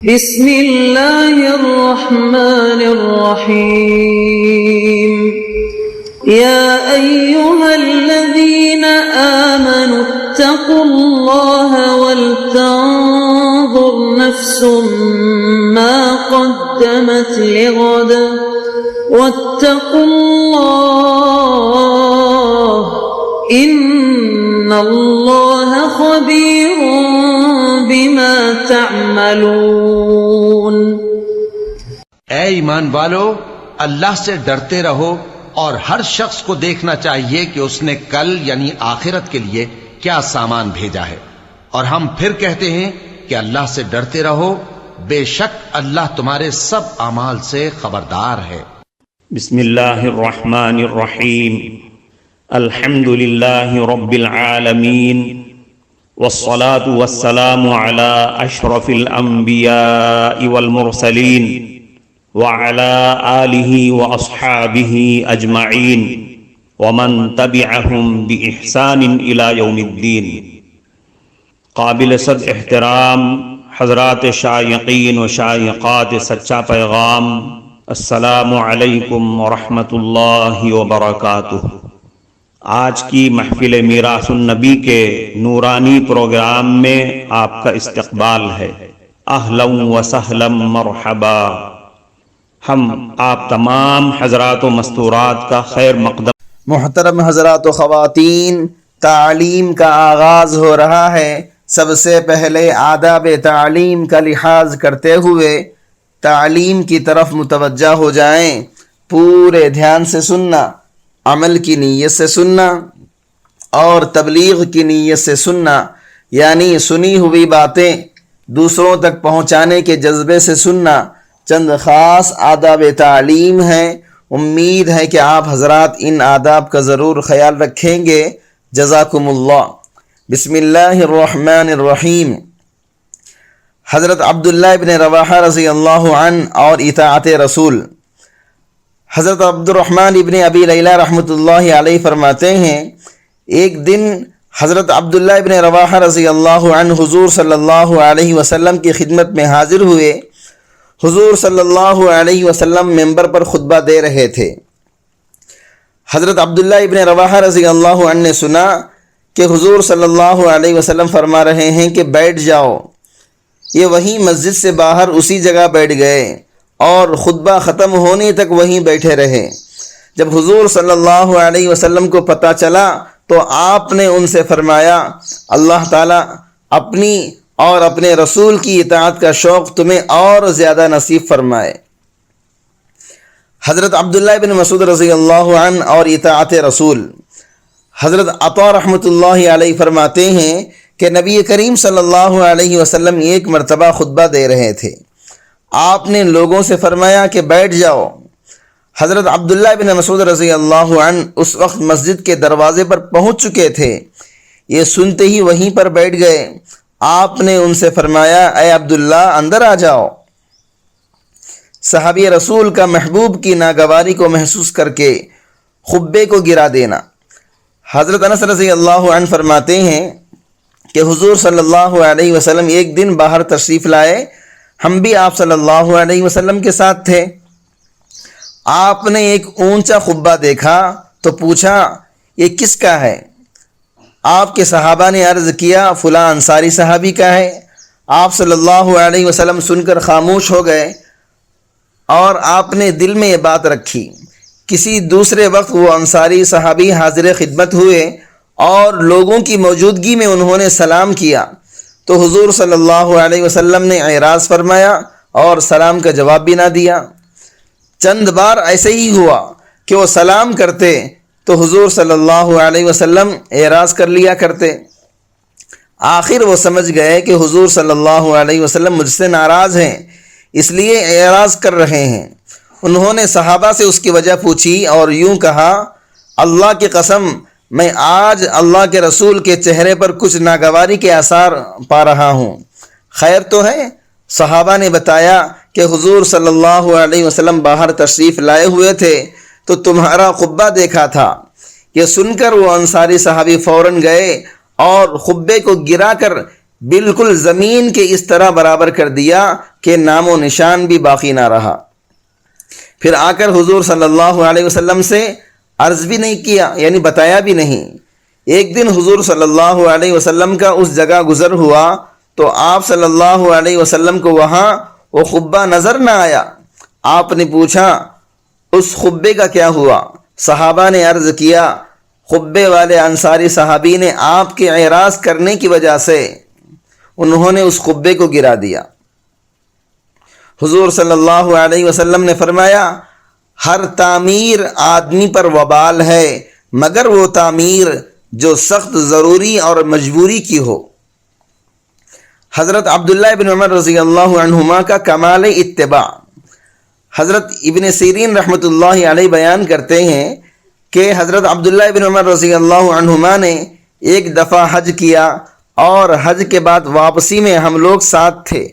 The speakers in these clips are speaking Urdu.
بسم اللہ الرحمن الرحیم یا ایہا الذین آمنوا اتقوا اللہ ولتنظر نفس ما قدمت لغد واتقوا اللہ ان اللہ خبیر بما تعملون۔ اے ایمان والو، اللہ سے ڈرتے رہو اور ہر شخص کو دیکھنا چاہیے کہ اس نے کل یعنی آخرت کے لیے کیا سامان بھیجا ہے، اور ہم پھر کہتے ہیں کہ اللہ سے ڈرتے رہو، بے شک اللہ تمہارے سب اعمال سے خبردار ہے۔ بسم اللہ الرحمن الرحیم، الحمد للہ رب العالمین، والصلاة والسلام على اشرف الانبیاء والمرسلین وعلى آلہ واصحابہ اجمعین ومن تبعہم بإحسان الى یوم الدین۔ قابل صد احترام حضرات شائقین و شائقات سچا پیغام، السلام علیکم ورحمۃ اللہ وبرکاتہ۔ آج کی محفل میراث النبی کے نورانی پروگرام میں آپ کا استقبال ہے۔ اہلا و سہلا مرحبا۔ ہم آپ تمام حضرات و مستورات کا خیر مقدم۔ محترم حضرات و خواتین، تعلیم کا آغاز ہو رہا ہے۔ سب سے پہلے آداب تعلیم کا لحاظ کرتے ہوئے تعلیم کی طرف متوجہ ہو جائیں۔ پورے دھیان سے سننا، عمل کی نیت سے سننا اور تبلیغ کی نیت سے سننا، یعنی سنی ہوئی باتیں دوسروں تک پہنچانے کے جذبے سے سننا۔ چند خاص آداب تعلیم ہیں، امید ہے کہ آپ حضرات ان آداب کا ضرور خیال رکھیں گے۔ جزاکم اللہ۔ بسم اللہ الرحمن الرحیم۔ حضرت عبداللہ ابن رواحہ رضی اللہ عنہ اور اطاعت رسول۔ حضرت عبد الرحمن ابن ابی لیلہ رحمۃ اللہ علیہ فرماتے ہیں، ایک دن حضرت عبداللہ ابن رواحہ رضی اللہ عنہ حضور صلی اللہ علیہ وسلم کی خدمت میں حاضر ہوئے۔ حضور صلی اللہ علیہ وسلم ممبر پر خطبہ دے رہے تھے۔ حضرت عبداللہ ابن رواحہ رضی اللہ عنہ نے سنا کہ حضور صلی اللہ علیہ وسلم فرما رہے ہیں کہ بیٹھ جاؤ۔ یہ وہیں مسجد سے باہر اسی جگہ بیٹھ گئے اور خطبہ ختم ہونے تک وہیں بیٹھے رہے۔ جب حضور صلی اللہ علیہ وسلم کو پتہ چلا تو آپ نے ان سے فرمایا، اللہ تعالیٰ اپنی اور اپنے رسول کی اطاعت کا شوق تمہیں اور زیادہ نصیب فرمائے۔ حضرت عبداللہ بن مسعود رضی اللہ عنہ اور اطاعت رسول۔ حضرت عطا رحمۃ اللہ علیہ فرماتے ہیں کہ نبی کریم صلی اللہ علیہ وسلم ایک مرتبہ خطبہ دے رہے تھے۔ آپ نے لوگوں سے فرمایا کہ بیٹھ جاؤ۔ حضرت عبداللہ بن مسعود رضی اللہ عنہ اس وقت مسجد کے دروازے پر پہنچ چکے تھے۔ یہ سنتے ہی وہیں پر بیٹھ گئے۔ آپ نے ان سے فرمایا، اے عبداللہ اندر آ جاؤ۔ صحابی رسول کا محبوب کی ناگواری کو محسوس کر کے خطبے کو گرا دینا۔ حضرت انس رضی اللہ عنہ فرماتے ہیں کہ حضور صلی اللہ علیہ وسلم ایک دن باہر تشریف لائے، ہم بھی آپ صلی اللہ علیہ وسلم کے ساتھ تھے۔ آپ نے ایک اونچا خطبہ دیکھا تو پوچھا، یہ کس کا ہے؟ آپ کے صحابہ نے عرض کیا، فلاں انصاری صحابی کا ہے۔ آپ صلی اللہ علیہ وسلم سن کر خاموش ہو گئے اور آپ نے دل میں یہ بات رکھی۔ کسی دوسرے وقت وہ انصاری صحابی حاضر خدمت ہوئے اور لوگوں کی موجودگی میں انہوں نے سلام کیا تو حضور صلی اللہ علیہ وسلم نے اعراض فرمایا اور سلام کا جواب بھی نہ دیا۔ چند بار ایسے ہی ہوا کہ وہ سلام کرتے تو حضور صلی اللہ علیہ وسلم اعراض کر لیا کرتے۔ آخر وہ سمجھ گئے کہ حضور صلی اللہ علیہ وسلم مجھ سے ناراض ہیں، اس لیے اعراض کر رہے ہیں۔ انہوں نے صحابہ سے اس کی وجہ پوچھی اور یوں کہا، اللہ کی قسم میں آج اللہ کے رسول کے چہرے پر کچھ ناگواری کے آثار پا رہا ہوں، خیر تو ہے؟ صحابہ نے بتایا کہ حضور صلی اللہ علیہ وسلم باہر تشریف لائے ہوئے تھے تو تمہارا خطبہ دیکھا تھا۔ یہ سن کر وہ انصاری صحابی فوراً گئے اور خطبے کو گرا کر بالکل زمین کے اس طرح برابر کر دیا کہ نام و نشان بھی باقی نہ رہا۔ پھر آ کر حضور صلی اللہ علیہ وسلم سے عرض بھی نہیں کیا، یعنی بتایا بھی نہیں۔ ایک دن حضور صلی اللہ علیہ وسلم کا اس جگہ گزر ہوا تو آپ صلی اللہ علیہ وسلم کو وہاں وہ خبہ نظر نہ آیا۔ آپ نے پوچھا اس خبے کا کیا ہوا؟ صحابہ نے عرض کیا خبے والے انصاری صحابی نے آپ کے اعراض کرنے کی وجہ سے انہوں نے اس خبے کو گرا دیا۔ حضور صلی اللہ علیہ وسلم نے فرمایا ہر تعمیر آدمی پر وبال ہے مگر وہ تعمیر جو سخت ضروری اور مجبوری کی ہو۔ حضرت عبداللہ بن عمر رضی اللہ عنہما کا کمال اتباع۔ حضرت ابن سیرین رحمۃ اللہ علیہ بیان کرتے ہیں کہ حضرت عبداللہ بن عمر رضی اللہ عنہما نے ایک دفعہ حج کیا اور حج کے بعد واپسی میں ہم لوگ ساتھ تھے۔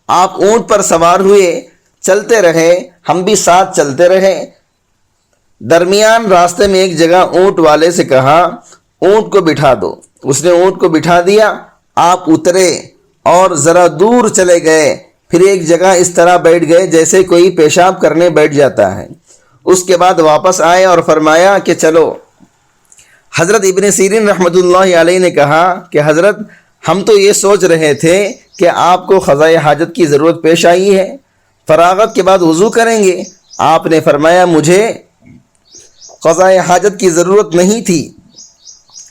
آپ اونٹ پر سوار ہوئے، چلتے رہے، ہم بھی ساتھ چلتے رہے۔ درمیان راستے میں ایک جگہ اونٹ والے سے کہا اونٹ کو بٹھا دو۔ اس نے اونٹ کو بٹھا دیا، آپ اترے اور ذرا دور چلے گئے، پھر ایک جگہ اس طرح بیٹھ گئے جیسے کوئی پیشاب کرنے بیٹھ جاتا ہے۔ اس کے بعد واپس آئے اور فرمایا کہ چلو۔ حضرت ابن سیرین رحمۃ اللہ علیہ نے کہا کہ حضرت ہم تو یہ سوچ رہے تھے کہ آپ کو قضائے حاجت کی ضرورت پیش آئی ہے، فراغت کے بعد وضو کریں گے۔ آپ نے فرمایا مجھے قضائے حاجت کی ضرورت نہیں تھی،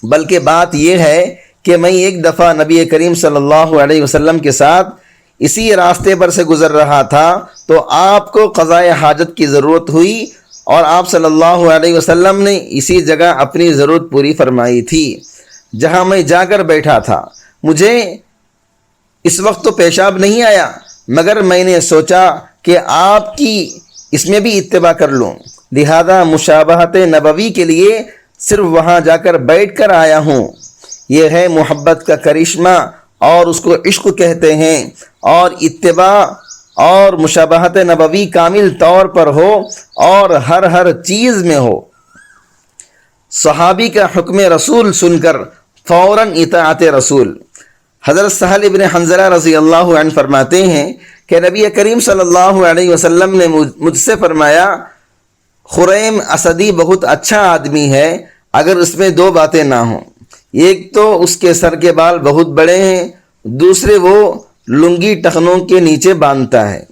بلکہ بات یہ ہے کہ میں ایک دفعہ نبی کریم صلی اللہ علیہ وسلم کے ساتھ اسی راستے پر سے گزر رہا تھا تو آپ کو قضائے حاجت کی ضرورت ہوئی اور آپ صلی اللہ علیہ وسلم نے اسی جگہ اپنی ضرورت پوری فرمائی تھی جہاں میں جا کر بیٹھا تھا۔ مجھے اس وقت تو پیشاب نہیں آیا مگر میں نے سوچا کہ آپ کی اس میں بھی اتباع کر لوں، لہذا مشابہت نبوی کے لیے صرف وہاں جا کر بیٹھ کر آیا ہوں۔ یہ ہے محبت کا کرشمہ اور اس کو عشق کہتے ہیں، اور اتباع اور مشابہت نبوی کامل طور پر ہو اور ہر چیز میں ہو۔ صحابی کا حکم رسول سن کر فوراً اطاعت رسول۔ حضرت سہل ابن حنظلہ رضی اللہ عنہ فرماتے ہیں کہ نبی کریم صلی اللہ علیہ وسلم نے مجھ سے فرمایا خریم اسدی بہت اچھا آدمی ہے اگر اس میں دو باتیں نہ ہوں، ایک تو اس کے سر کے بال بہت بڑے ہیں، دوسرے وہ لنگی ٹخنوں کے نیچے باندھتا ہے۔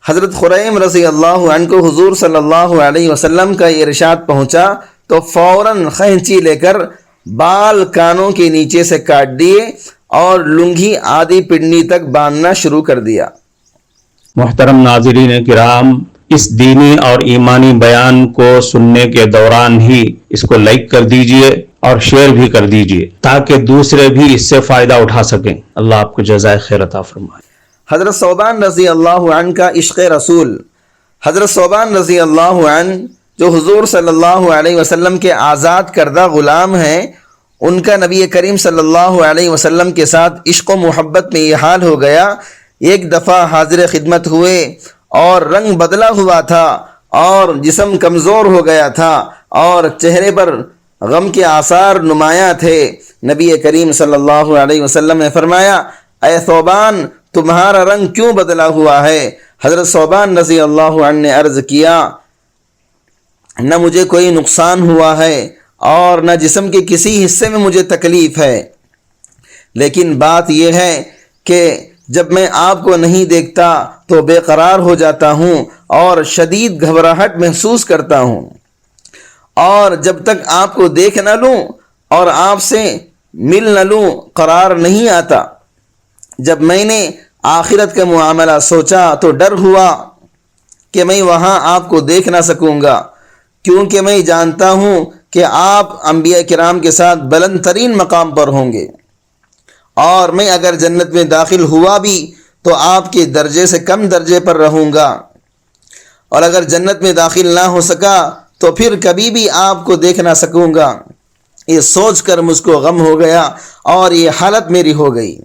حضرت خریم رضی اللہ عنہ کو حضور صلی اللہ علیہ وسلم کا یہ ارشاد پہنچا تو فوراً خینچی لے کر بال کانوں کے نیچے سے کاٹ دیے اور لنگی آدھی پنڈی تک باندھنا شروع کر دیا۔ محترم ناظرین کرام، اس دینی اور ایمانی بیان کو سننے کے دوران ہی اس کو لائک کر دیجئے اور شیئر بھی کر دیجئے تاکہ دوسرے بھی اس سے فائدہ اٹھا سکیں۔ اللہ آپ کو جزائے خیر عطا فرمائے۔ حضرت ثوبان رضی اللہ عنہ کا عشق رسول۔ حضرت ثوبان رضی اللہ عنہ جو حضور صلی اللہ علیہ وسلم کے آزاد کردہ غلام ہیں، ان کا نبی کریم صلی اللہ علیہ وسلم کے ساتھ عشق و محبت میں یہ حال ہو گیا، ایک دفعہ حاضر خدمت ہوئے اور رنگ بدلا ہوا تھا اور جسم کمزور ہو گیا تھا اور چہرے پر غم کے آثار نمایاں تھے۔ نبی کریم صلی اللہ علیہ وسلم نے فرمایا اے ثوبان تمہارا رنگ کیوں بدلا ہوا ہے؟ حضرت ثوبان رضی اللہ عنہ نے عرض کیا نہ مجھے کوئی نقصان ہوا ہے اور نہ جسم کے کسی حصے میں مجھے تکلیف ہے، لیکن بات یہ ہے کہ جب میں آپ کو نہیں دیکھتا تو بے قرار ہو جاتا ہوں اور شدید گھبراہٹ محسوس کرتا ہوں، اور جب تک آپ کو دیکھ نہ لوں اور آپ سے مل نہ لوں قرار نہیں آتا۔ جب میں نے آخرت کا معاملہ سوچا تو ڈر ہوا کہ میں وہاں آپ کو دیکھ نہ سکوں گا، کیونکہ میں جانتا ہوں کہ آپ انبیاء کرام کے ساتھ بلند ترین مقام پر ہوں گے، اور میں اگر جنت میں داخل ہوا بھی تو آپ کے درجے سے کم درجے پر رہوں گا، اور اگر جنت میں داخل نہ ہو سکا تو پھر کبھی بھی آپ کو دیکھ نہ سکوں گا۔ یہ سوچ کر مجھ کو غم ہو گیا اور یہ حالت میری ہو گئی۔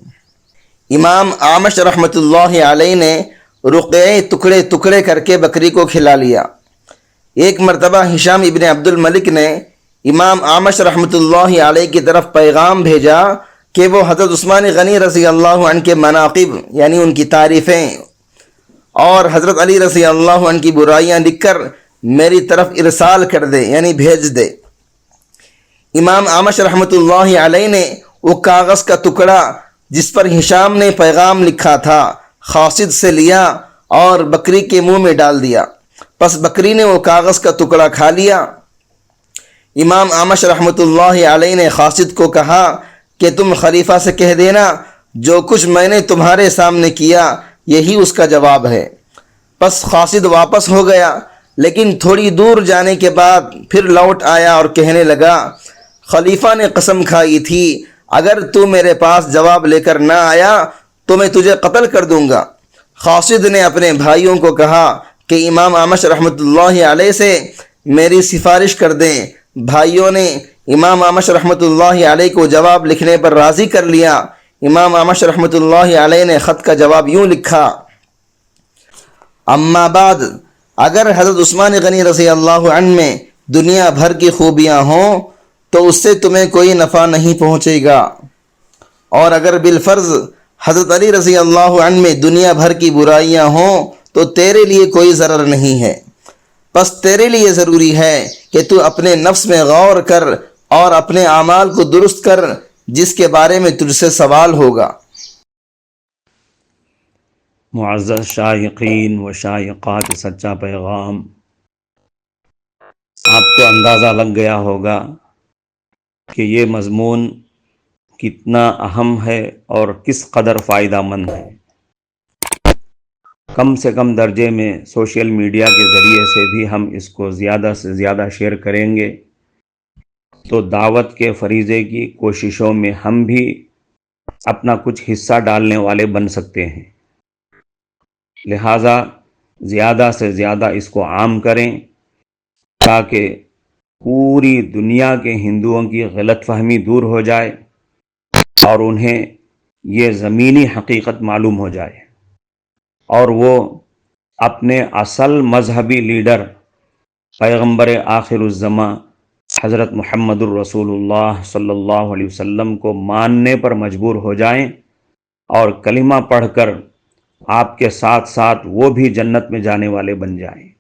امام اعمش رحمۃ اللہ علیہ نے رقعے ٹکڑے ٹکڑے کر کے بکری کو کھلا لیا۔ ایک مرتبہ ہشام ابن عبد الملک نے امام اعمش رحمۃ اللہ علیہ کی طرف پیغام بھیجا کہ وہ حضرت عثمان غنی رضی اللہ عنہ کے مناقب یعنی ان کی تعریفیں اور حضرت علی رضی اللہ عنہ کی برائیاں لکھ کر میری طرف ارسال کر دے یعنی بھیج دے۔ امام اعمش رحمۃ اللہ علیہ نے وہ کاغذ کا ٹکڑا جس پر ہشام نے پیغام لکھا تھا خاصد سے لیا اور بکری کے منہ میں ڈال دیا، پس بکری نے وہ کاغذ کا ٹکڑا کھا لیا۔ امام اعمش رحمۃ اللہ علیہ نے خاصد کو کہا کہ تم خلیفہ سے کہہ دینا جو کچھ میں نے تمہارے سامنے کیا یہی اس کا جواب ہے۔ پس خاصد واپس ہو گیا، لیکن تھوڑی دور جانے کے بعد پھر لوٹ آیا اور کہنے لگا خلیفہ نے قسم کھائی تھی اگر تو میرے پاس جواب لے کر نہ آیا تو میں تجھے قتل کر دوں گا۔ خاصد نے اپنے بھائیوں کو کہا کہ امام اعمش رحمۃ اللہ علیہ سے میری سفارش کر دیں۔ بھائیوں نے امام اعمش رحمۃ اللہ علیہ کو جواب لکھنے پر راضی کر لیا۔ امام اعمش رحمۃ اللہ علیہ نے خط کا جواب یوں لکھا: اما بعد، اگر حضرت عثمان غنی رضی اللہ عنہ میں دنیا بھر کی خوبیاں ہوں تو اس سے تمہیں کوئی نفع نہیں پہنچے گا، اور اگر بالفرض حضرت علی رضی اللہ عنہ میں دنیا بھر کی برائیاں ہوں تو تیرے لیے کوئی ضرر نہیں ہے۔ پس تیرے لیے ضروری ہے کہ تو اپنے نفس میں غور کر اور اپنے اعمال کو درست کر جس کے بارے میں تجھ سے سوال ہوگا۔ معزز شائقین و شائقات سچا پیغام، آپ کو اندازہ لگ گیا ہوگا کہ یہ مضمون کتنا اہم ہے اور کس قدر فائدہ مند ہے۔ کم سے کم درجے میں سوشل میڈیا کے ذریعے سے بھی ہم اس کو زیادہ سے زیادہ شیئر کریں گے تو دعوت کے فریضے کی کوششوں میں ہم بھی اپنا کچھ حصہ ڈالنے والے بن سکتے ہیں۔ لہٰذا زیادہ سے زیادہ اس کو عام کریں تاکہ پوری دنیا کے ہندوؤں کی غلط فہمی دور ہو جائے اور انہیں یہ زمینی حقیقت معلوم ہو جائے، اور وہ اپنے اصل مذہبی لیڈر پیغمبر آخر الزماں حضرت محمد الرسول اللہ صلی اللہ علیہ وسلم کو ماننے پر مجبور ہو جائیں اور کلمہ پڑھ کر آپ کے ساتھ ساتھ وہ بھی جنت میں جانے والے بن جائیں۔